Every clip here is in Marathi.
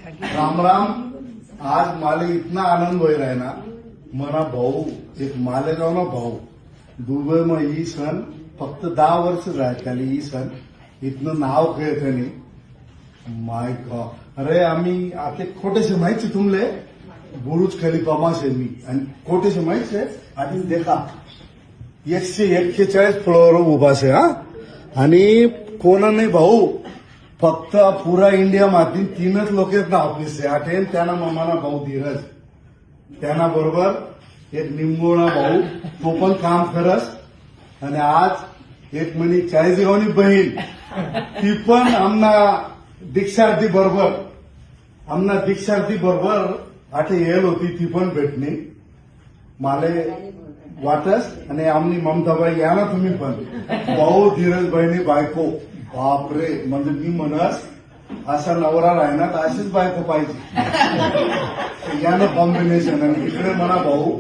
राम राम. आज मला इतना आनंद होईल आहे ना. मना भाऊ एक मालेगाव ना भाऊ दुबई में ई सण फक्त 10 वर्ष झाली. ई सण इथनं नाव कळत नाही. माय गॉड. अरे आम्ही आता खोटेसे माहिती तुमले बुरुज खलिफा मासे मी आणि खोटेसे माहिती आणि देखा 141 फ्लोअर उभा से. हा आणि कोणा नाही भाऊ फक्त पुरा इंडिया मातीन 3च लोक आहेत ना ऑफिस से आठेन. त्यांना ममाना भाऊ धीरज, त्यांना बरोबर एक निंबोळा भाऊ तो पण काम करस. आणि आज एक म्हणी चाळीसगावनी बहीण ती पण आमना दीक्षार्थी बरोबर आठे येल होती. ती पण भेटणी माले वाटस. आणि आमनी ममताबाई या ना तुम्ही पण भाऊ धीरज बहिणी बायको. बापरे. म्हणजे मी म्हणस असा नवरा राहणार तर अशीच बायको पाहिजे. यानं कॉम्बिनेशन. आणि इकडे म्हणा भाऊ,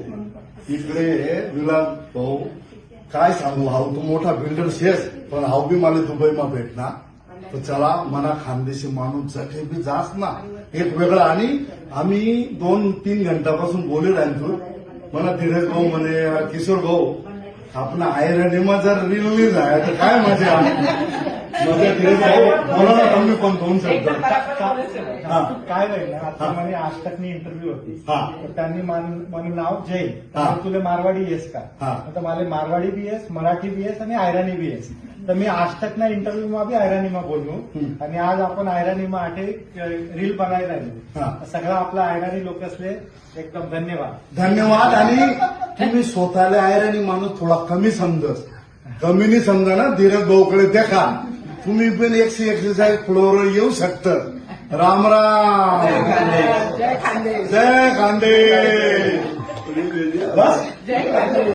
इकडे विलास भाऊ. काय सांगू हाऊ तू मोठा बिल्डर शेस पण हाऊ बी मला दुबईमा भेटणार. तर चला मना खानदेशी माणूस जटे बी जास ना एक वेगळा. आणि आम्ही 2-3 घंटापासून बोले राहतो. मला धीरज भाऊ म्हणे किशोर भाऊ आपण आयरनीमा जर रिलीज आहे तर काय मजा. मजा धीरज भाऊ बोला ना तुम्ही पण 2 शब्द. काय राहिलं आता म्हणे आज तकनी इंटरव्ह्यू होती. हा. तर त्यांनी माझं नाव जैन. हा. तुला मारवाडी येस का. हा. आता मला मारवाडी बी येस, मराठी बी येस आणि आयराणी बी येस. तर मी आज तकना इंटरव्ह्यू मा बी आयराणीमा बोललो. आणि आज आपण आयराणीमा आठे रील बनायला लागलो. सगळा आपला आयराणी लोक असले एकदम धन्यवाद. आणि तुम्ही स्वतःला आयराणी माणूस थोडा कमी समजस. कमीनी समजा ना. धीरज भाऊकडे देखा तुम्ही पण 141 फ्लोअर येऊ शकता. राम राम. जय खांदे. बस.